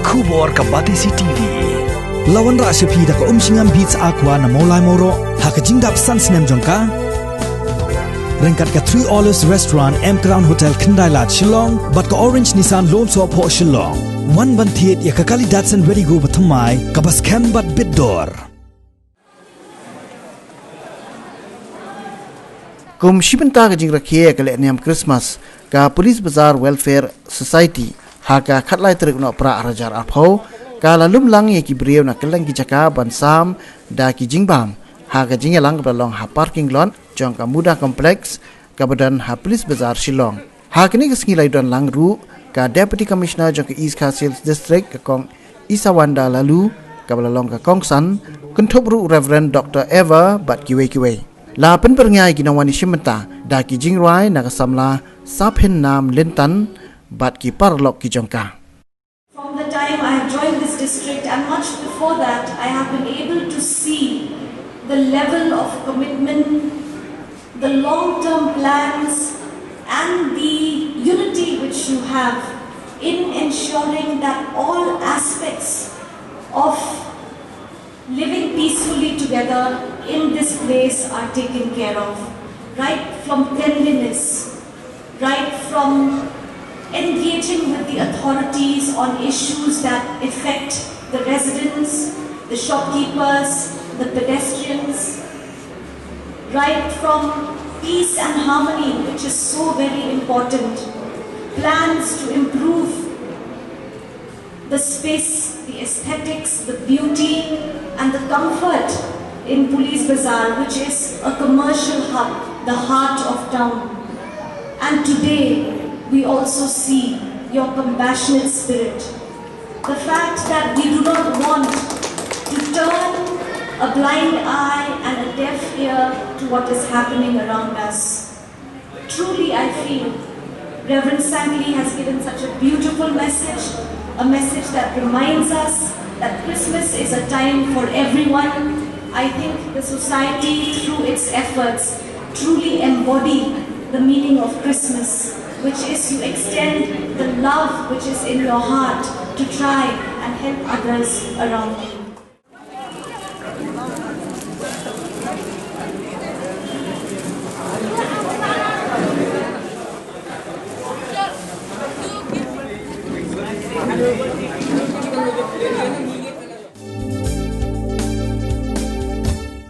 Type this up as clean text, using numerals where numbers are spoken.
Kubor Kabati TV. Lawan rasipi dak singam beats aqua na molai moro hakajing dap sans nem jongka. Rengkat ka 3 Olives Restaurant M Crown Hotel Kendailat Shillong bat ka Orange Nissan Lom so po Shillong. One bantiet ya kakali Datsun ready go batamai kabas kem bat bidor. Kum shibenta ka jing Rakhe ka le niam Christmas ka Police Bazaar Welfare Society ha ka khatlai trik no pra rajar apho ka la lum lang ye ki Briew na kelang ki jaka ban sam da ki jingbam ha ka jing lang ka long ha parking lot jong ka muda complex ka badan ha Police Bazaar Shillong ha kini ka singi lai don lang ru ka Deputy Commissioner jong ka East Khasiel District ka kong Isawanda lalu ka balalong ka kong san kunthop ru Reverend Dr. Eva bat kiwe La pen perngai ginawani shimenta da ki jingrai na kasamla saphen nam lentan bat ki parlok ki jongka. From the time I have joined this district and much before that, I have been able to see the level of commitment, the long-term plans and the unity which you have in ensuring that all aspects of living peacefully together in this place are taken care of, right from cleanliness, right from engaging with the authorities on issues that affect the residents, the shopkeepers, the pedestrians, right from peace and harmony, which is so very important, plans to improve the space, the aesthetics, the beauty and the comfort in Police Bazaar, which is a commercial hub, the heart of town. And today we also see your compassionate spirit. The fact that we do not want to turn a blind eye and a deaf ear to what is happening around us. Truly I feel Reverend Sangley has given such a beautiful message, a message that reminds us that Christmas is a time for everyone. I think the society, through its efforts, truly embody the meaning of Christmas, which is you extend the love which is in your heart to try and help others around you.